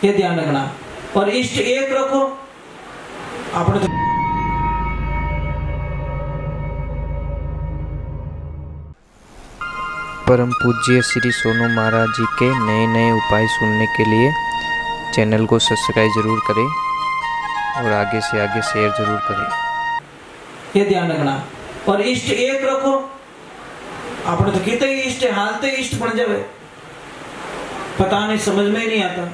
ये ध्यान रखना। और इष्ट एक रखो। आपने परम पूज्य श्री सोनू महाराज जी के नए नए उपाय सुनने के लिए चैनल को सब्सक्राइब जरूर करें और आगे से आगे शेयर जरूर करें। ये ध्यान रखना। और इष्ट एक रखो। आपने तो कितने इष्ट हालते इष्ट बन जावे, पता नहीं, समझ में ही नहीं आता।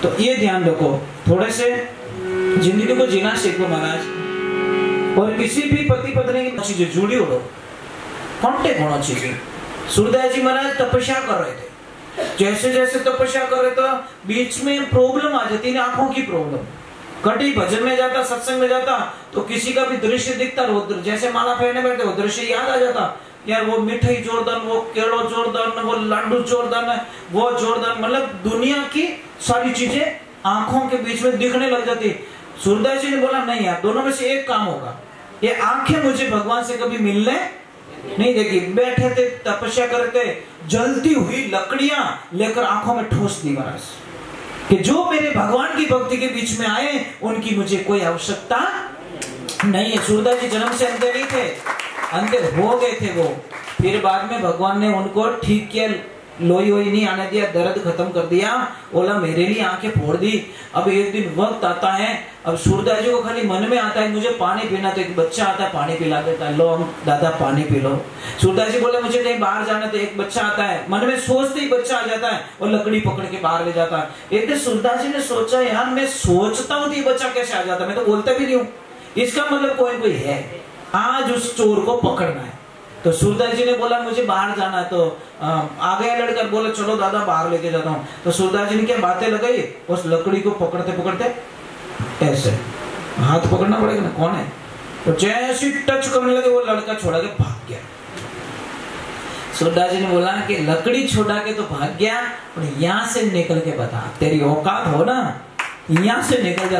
तो ये ध्यान रखो, थोड़े से जिंदगी को जीना सीखो महाराज। और किसी भी पति पत्नी की चीजें जुड़ी हो, कांटेक्ट होना चाहिए। सूरदास जी महाराज तपस्या कर रहे थे, जैसे जैसे तपस्या कर रहे तो बीच में प्रॉब्लम आ जाती है, आंखों की प्रॉब्लम। कभी भजन में जाता, सत्संग में जाता तो किसी का भी दृश्य दिखता, जैसे माला पहने बैठे वो दृश्य याद आ जाता, यार वो मिठाई जोरदार, वो केड़ो जोरदार, वो लाडू जोरदार, वो जोरदार, मतलब दुनिया की सारी चीजें आंखों के बीच में दिखने लग जाती। सूरदास जी ने बोला नहीं यार, दोनों में से एक काम होगा, ये आंखें मुझे भगवान से कभी मिलने नहीं देगी। बैठे थे तपस्या करते, जलती हुई लकड़ियां लेकर आंखों में ठोस दी महाराज कि जो मेरे भगवान की भक्ति के बीच में आए उनकी मुझे कोई आवश्यकता नहीं है। सूरदास जी जन्म से अंधे नहीं थे, अंधे हो गए थे वो। फिर बाद में भगवान ने उनको ठीक किया, लोई वोई नहीं आने दिया, दर्द खत्म कर दिया, बोला मेरे लिए आंखें फोड़ दी। अब एक दिन वक्त आता है, अब सूरदास जी को खाली मन में आता है मुझे पानी पीना, तो एक बच्चा आता है पानी पिला देता है, लो हम दादा पानी पी लो। सूरदास जी बोले मुझे कहीं बाहर जाना, तो एक बच्चा आता है, मन में सोचते ही बच्चा आ जाता है और लकड़ी पकड़ के बाहर ले जाता है। एक दिन सूरदास जी ने सोचा यार मैं सोचता हूँ तो बच्चा कैसे आ जाता है, मैं तो बोलता भी नहीं हूँ, इसका मतलब कोई है, आज उस चोर को पकड़ना है। तो सूरदास जी ने बोला मुझे बाहर जाना है, तो आ गया लड़का, बोले चलो दादा बाहर लेके जाता हूँ। तो सूरदास जी ने क्या बातें लगाई, उस लकड़ी को पकड़ते पकड़ते ऐसे हाथ पकड़ना पड़ेगा ना, कौन है, तो जैसे टच करने लगे वो लड़का छोड़ा के भाग गया। सूरदास जी ने बोला कि लकड़ी छोड़ा के तो भाग गया, और यहाँ से निकल के बता, तेरी औकात हो ना, यहाँ से निकल जा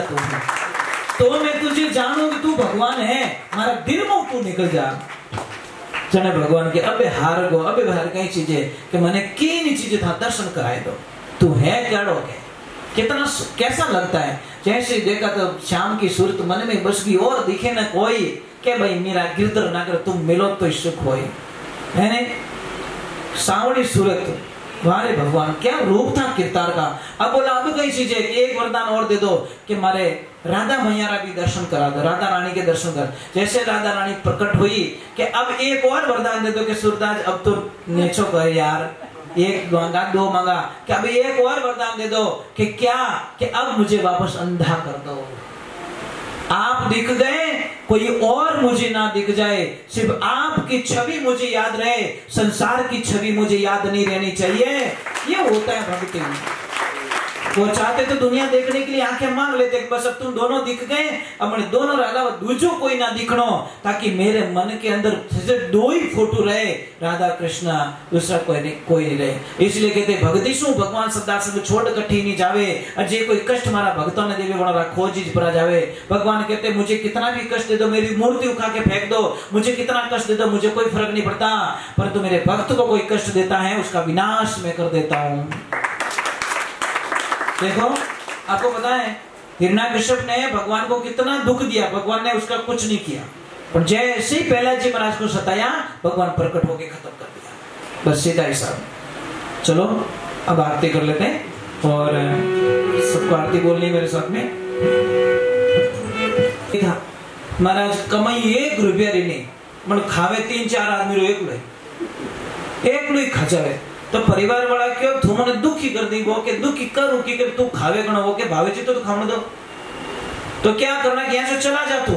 तो मैं तुझे जानू कि तू भगवान है, हमारा दिल में तू निकल जा। जने भगवान के अबे हार गो, अबे बाहर कई चीजें कि मैंने की चीजें था दर्शन कराए दो, तू है क्या डोगे, कितना कैसा लगता है। जैसे देखा तो शाम की सूरत मन में बस गई, और दिखे ना कोई के भाई मेरा गिरधर ना कर, तुम मिलो तो सुख होए, है नहीं, सावड़ी सूरत, वारे भगवान क्या रूप था किरतार का। अब बोला अब कई चीजें, एक वरदान और दे दो कि मारे राधा मैया भी दर्शन करा दो, राधा रानी के दर्शन कर। जैसे राधा रानी प्रकट हुई कि अब एक और वरदान दे दो कि सूरदास अब तो नेचो कर यार, एक मांगा दो मांगा, कि अब एक और वरदान दे दो कि क्या, कि अब मुझे वापस अंधा कर दो। आप दिख गए, कोई और मुझे ना दिख जाए, सिर्फ आपकी छवि मुझे याद रहे, संसार की छवि मुझे याद नहीं रहनी चाहिए। ये होता है भक्ति। वो चाहते तो दुनिया देखने के लिए आंखें मांग लेते, बस अब तुम दोनों दिख गए, अब मैंने दोनों अलावा दूसरो कोई ना दिखनो, ताकि मेरे मन के अंदर सिर्फ दो ही फोटो रहे, राधा कृष्णा, दूसरा कोई नहीं रहे। इसलिए कहते भक्ति शू भगवान सदा सब छोड़ कठी नहीं जावे, अजय कोई कष्ट मारा भक्तों ने देवे बड़ा खोजी परा जावे। भगवान कहते मुझे कितना भी कष्ट दे दो, मेरी मूर्ति उठा के फेंक दो, मुझे कितना कष्ट दे दो, मुझे कोई फर्क नहीं पड़ता, परंतु मेरे भक्त को कोई कष्ट देता है उसका विनाश मैं कर देता हूँ। देखो आपको पता है हिरण्यकश्यप ने भगवान को कितना दुख दिया, भगवान ने उसका कुछ नहीं किया, पर जैसे ही प्रहलाद जी महाराज को सताया भगवान प्रकट होकर खत्म कर दिया। बस सीधा हिसाब। चलो अब आरती कर लेते हैं, और सबको आरती बोलनी मेरे साथ में। महाराज कमाई एक रुपया नहीं, मतलब खावे 3-4 आदमी एक लोग खजावे, तो परिवार वाला क्यों तुमने दुखी कर दी, वो के दुखी करूं कि तू खावे गणो, वो के भावे जी तो खाने दो। तो क्या करना कि यहाँ से चला जा, तू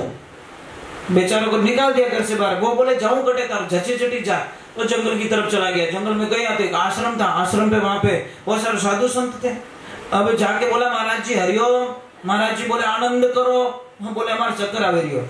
बेचारों को निकाल दिया घर से बाहर। वो बोले जाऊं कटे तार झचे झटी जा, तो जंगल की तरफ चला गया। जंगल में गया तो एक आश्रम था, आश्रम पे वहां पे बहुत सारे साधु संत थे। अब जाके बोला महाराज जी हरिओम, महाराज जी बोले आनंद करो, हम बोले हमारे चक्कर आवे रही हो,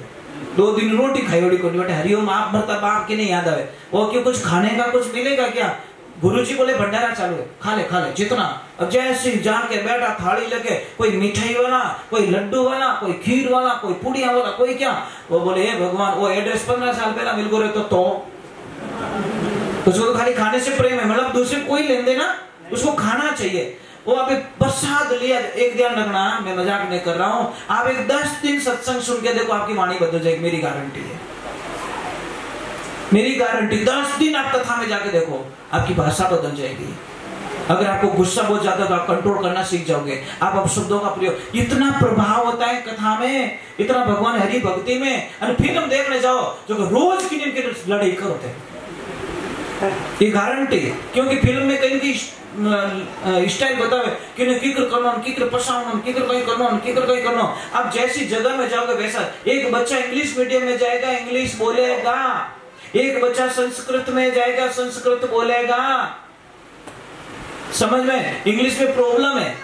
2 दिन रोटी खाई ओडी कोटी, बेटे हरिओम आप भरता बाप के नहीं याद आवे, वो क्यों कुछ खाने का कुछ मिलेगा क्या। गुरुजी बोले भंडारा चालू है, खा ले जितना। अब जैसे जाके बैठा, थाली लगे, कोई मिठाई वाला, कोई लड्डू वाला, कोई खीर वाला, कोई पुड़िया वाला, कोई क्या। वो बोले हे भगवान, वो एड्रेस 15 साल पहला मिल गए तो उसको तो खाली खाने से प्रेम है, मतलब दूसरे कोई लेन देना, उसको खाना चाहिए। वो अभी प्रसाद लिया, एक ध्यान रखना, मैं मजाक नहीं कर रहा हूँ, आप एक 10 दिन सत्संग सुन के देखो, आपकी वाणी बदल जाएगी, मेरी गारंटी है, मेरी गारंटी। 10 दिन आप कथा में जाके देखो, आपकी भाषा बदल जाएगी। अगर आपको गुस्सा बहुत ज्यादा तो आप कंट्रोल करना सीख जाओगे, आप अपशब्दों का प्रयोग, इतना प्रभाव होता है कथा में, इतना भगवान हरि भक्ति में। और फिल्म देखने जाओ जो रोज की लड़ाई करते हैं, ये गारंटी, क्योंकि फिल्म में कहीं की स्टाइल बतावे कि किकर करना, किकर पसावना, किकर कहीं करना, किकर कहीं करना। अब जैसी जगह में जाओगे वैसा। एक बच्चा इंग्लिश मीडियम में जाएगा, इंग्लिश बोलेगा, एक बच्चा संस्कृत में जाएगा, संस्कृत बोलेगा। समझ में, इंग्लिश में प्रॉब्लम है,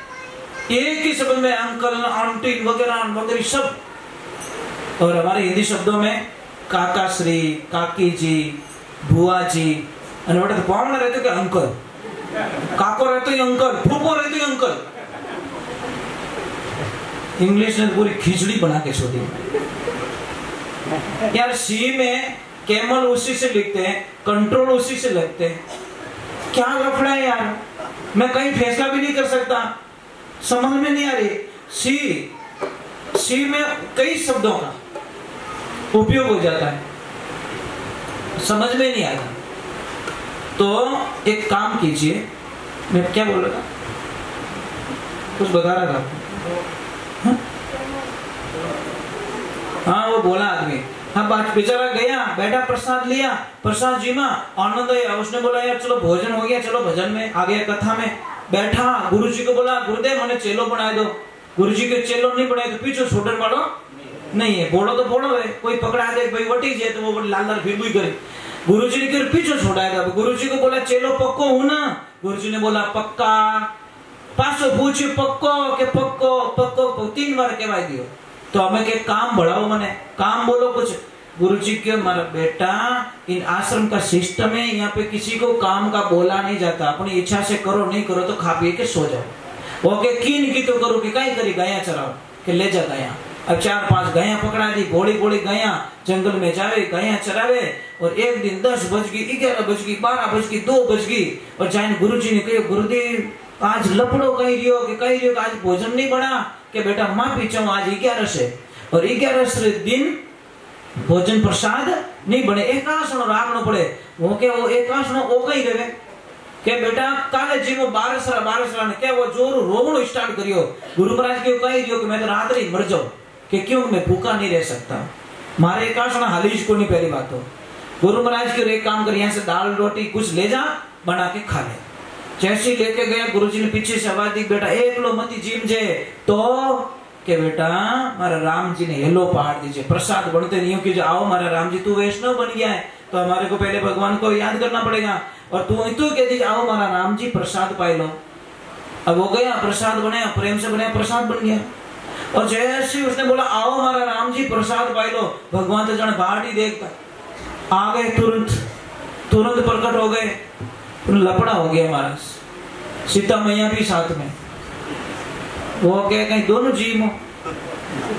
एक ही शब्द में अंकल, आंटी वगैरह वगैरह सब। और हमारे हिंदी शब्दों में काका श्री, काकी जी, बुआ जी, और तो पावना रहते कि अंकल, काको रहते ही अंकल, फूफो रहते ही अंकल। इंग्लिश ने पूरी खिचड़ी बना के छोड़ी यार। सी में कैमल उसी से लिखते हैं, कंट्रोल उसी से लिखते हैं, क्या लफड़ा है यार, मैं कहीं फैसला भी नहीं कर सकता, समझ में नहीं आ रही। सी में कई शब्दों का उपयोग हो जाता है, समझ में नहीं आएगा। तो एक काम कीजिए, मैं क्या बोल रहा था, कुछ बता रहा था आपको। हाँ वो बोला आदमी, हाँ बात बेचारा गया, बैठा, प्रसाद लिया, प्रसाद जी में आनंद आया, उसने बोला यार चलो भोजन हो गया, चलो भजन में आ गया, कथा में बैठा। गुरुजी को बोला गुरुदेव मैंने चेलो बना दो। गुरुजी के चेलो नहीं बनाए तो पीछे छोड़ने वालों नहीं है, बोलो तो बोलो है, कोई पकड़ा दे भाई वटी जाए तो वो लाल लाल फिर भी करे। गुरुजी ने पीछे छोड़ाएगा। गुरुजी को बोला चेलो पक्को हूं ना, गुरुजी ने बोला पक्का। पासो पूछ्યું पक्को के पक्को, पक्को 3 बार कहवा दियो। तो हमें के काम बढ़ाओ, मने काम बोलो कुछ। गुरुजी के मारा बेटा इन आश्रम का सिस्टम है, यहाँ पे किसी को काम का बोला नहीं जाता, अपनी इच्छा से करो, नहीं करो तो खा पी के सो जाओ। ओके की तो करो कि कहीं करी गाया चराओ के ले जा गाया। अब 4-5 गाया पकड़ा दी, घोड़ी घोड़ी गाया जंगल में जावे, गाया चरावे। और एक दिन 10 बज गई, 11 बज गई, 12 बज गई, 2 बज गई, और जाइन गुरुजी ने कहो गुरुदेव आज लपड़ो कही रियो कि कही रियो आज भोजन नहीं बना के बेटा माफी चाहूं, आज 11 से, और 11 दिन भोजन प्रसाद नहीं बने, एकासणो राखनो पड़े। वो के वो एकासणो ओ कही रहे के बेटा काले जी में 12 ने क्या वो जोर रोवणो स्टार्ट करियो। गुरु महाराज के कही रियो कि मैं तो रात ही मर जाऊं, कि क्यों मैं भूखा नहीं रह सकता, मारे एकासणा हालीज को नहीं। पहली बात तो गुरु महाराज के एक काम कर, यहाँ से दाल रोटी कुछ ले जा, बना के खा ले। जैसे लेके गया गुरुजी ने पीछे से आवाज दी बेटा एक लो मती जीम जे, तो के बेटा मारा राम जी ने हेलो पहाड़ दीजिए, प्रसाद बनते नहीं हो कि जो आओ मारा राम जी तू वैष्णव बन गया है तो हमारे को पहले भगवान को याद करना पड़ेगा, और तू कह दीजिए आओ मारा राम जी प्रसाद पाए लो। अब हो गया, प्रसाद बनाया, प्रेम से बनाया, प्रसाद बन गया। और जैसे उसने बोला आओ हमारा राम जी प्रसाद पाए लो, भगवान तो जाने बाहर ही देखता आ गए, तुरंत प्रकट हो गए, लपड़ा हो गया महाराज। सीता मैया भी साथ में, वो क्या कहीं दोनों जीव हो,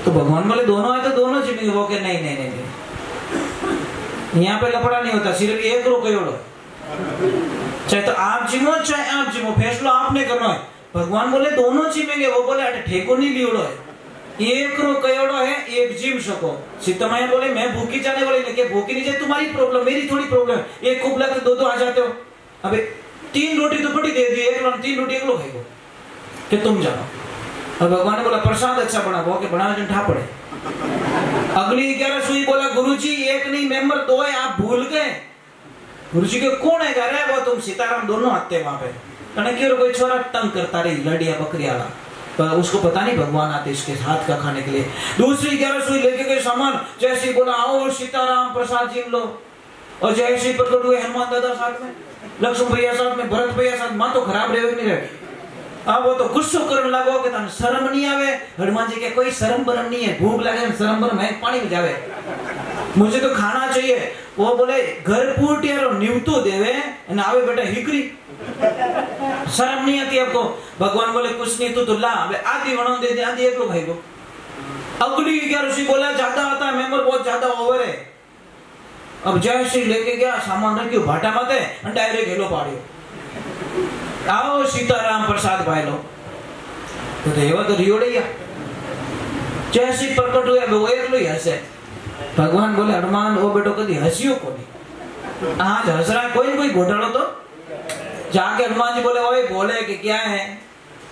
तो भगवान बोले दोनों है तो दोनों जीव। वो क्या नहीं नहीं नहीं, नहीं। यहाँ पे लपड़ा नहीं होता, सिर्फ एक रो कयोड़ो, चाहे तो आप जीवो चाहे आप जीवो, फैसला आपने करना है। भगवान बोले दोनों जीवेंगे, वो बोले अटे ठेको नहीं लियोड़ो है, एक रो कयोड़ो है, एक जीव सको। सीता मैया बोले मैं भूखी जाने वाली नहीं, भूखी नहीं जाए तुम्हारी प्रॉब्लम, मेरी थोड़ी प्रॉब्लम। एक कुबला तो 2 आ जाते हो, अबे 3 रोटी तो बड़ी दे दी, 3 रोटी एक लोग खाएगो कि तुम जाओ। और भगवान ने बोला प्रसाद अच्छा बना, वो के बना जो ठा पड़े। अगली 11 सुई बोला गुरुजी एक नहीं मेंबर 2 है, आप भूल गए। गुरुजी के कौन है घर है, वो तुम सीताराम दोनों आते वहां पे। कहने क्यों कोई छोरा तंग करता रही लड़िया बकरिया वाला, तो उसको पता नहीं भगवान आते इसके हाथ का खाने के लिए। दूसरी 11 सुई लेके गए सामान, जैसे बोला आओ सीताराम प्रसाद जीम लो, और जैसे प्रकट हुए हनुमान दादा साथ में, लक्ष्मण भैया साथ में, भरत भैया साथ, मां तो खराब रहे नहीं रहे। अब वो तो गुस्सो करने लगो कि तने शर्म नहीं आवे। हनुमान जी के कोई शर्म बरम नहीं है, भूख लगे शर्म बरम है, पानी में जावे, मुझे तो खाना चाहिए। वो बोले घर पूटियारो निवतो देवे न आवे बेटा हिकरी, शर्म नहीं आती आपको। भगवान बोले कुछ नहीं तू तो ला, आधी वणो दे दे, आधी एक लोग खाएगो। अगली 11 सी बोला ज्यादा आता है, मेंबर बहुत ज्यादा ओवर है। अब जैसे लेके गया सामान रखियो भाटा माते, डायरेक्ट हेलो पाड़ियो। आओ सीताराम प्रसाद भाई लो तो एवा तो रियोड़िया जैसे प्रकट हुए वो एक लो हसे भगवान बोले हनुमान वो बेटो कभी हंसियो कोनी आज हंस रहा कोई कोई घोटालो तो जाके हनुमान जी बोले ओए बोले कि क्या है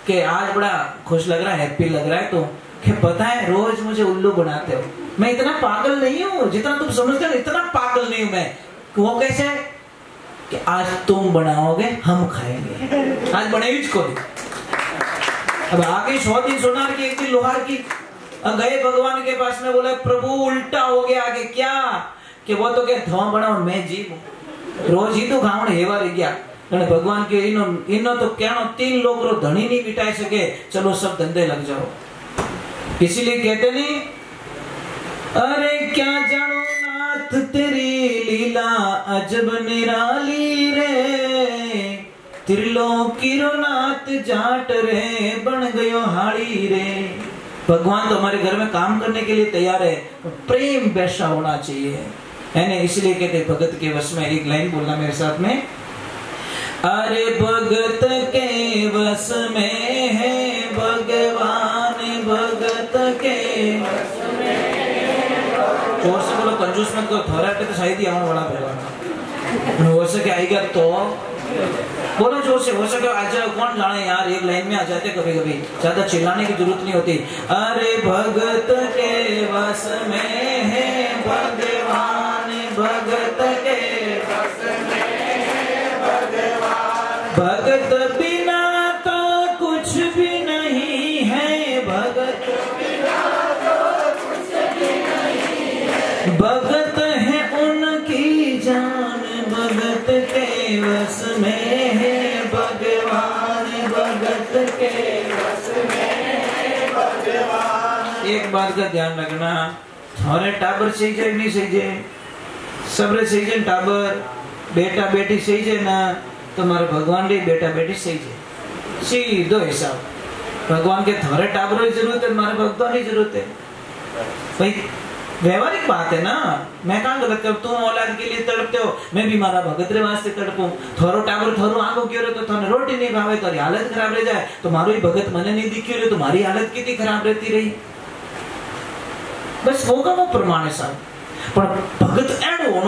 कि आज बड़ा खुश लग रहा है हैप्पी लग रहा है तो कि पता है रोज मुझे उल्लू बनाते हो मैं इतना पागल नहीं हूँ जितना तुम समझते हो इतना पागल नहीं हूँ मैं वो कैसे कि आज तुम बनाओगे हम खाएंगे आज बनेगी कोई अब आगे 100 दिन सोनार की 1 दिन लोहार की गए भगवान के पास में बोले प्रभु उल्टा हो गया आगे क्या कि वो तो क्या धुआं बनाओ मैं जी रोज ही तो खावण हेवा रह गया भगवान के इनो तो क्या 3 लोग रो धनी नहीं बिठाई सके चलो सब धंधे लग जाओ इसीलिए कहते नहीं अरे क्या जानो नाथ तेरी लीला अजब निराली रे त्रिलोकी रो नाथ जाट रे बन गयो हाड़ी रे भगवान तो हमारे घर में काम करने के लिए तैयार है प्रेम वैसा होना चाहिए है ना इसलिए कहते भगत के वश में एक लाइन बोलना मेरे साथ में अरे भगत के वश में है भगवान भगत के वश में जोर से बोलो कंजूस मत करो थोड़ा तो शायद ही आने वाला भगवान हो सके आएगा तो बोलो जोर से हो सके आज कौन जाने यार एक लाइन में आ जाते कभी कभी ज्यादा चिल्लाने की जरूरत नहीं होती अरे भगत के वश में है भगवान भगत के वश में भगत बिना तो कुछ भी नहीं है भगत बिना तो कुछ भी नहीं है भगत है उनकी जान भगत के वश में है भगवान भगत के वश में है भगवान एक बात का ध्यान रखना हमारे टाबर सही जाए नहीं सही जाए सबरे सही जाए टाबर बेटा बेटी सही जाए ना तुम्हारे भगवान रे बेटा बेटी सही है सीधो हिसाब भगवान के थोड़े टाबरों की जरूरत है तुम्हारे भक्तों की जरूरत है भाई व्यवहारिक बात है ना मैं कहाँ गलत कर तुम औलाद के लिए तड़पते हो मैं भी मारा भगत रे वास्ते तड़पूं थोरो टाबर थोरो आंखों क्यों रे तो थाने रोटी नहीं भावे तो हालत खराब रह जाए तो मारो ही भगत मने नहीं दिखी रे तुम्हारी हालत कितनी खराब रहती रही बस होगा वो प्रमाण है साहब पर भगत एड होना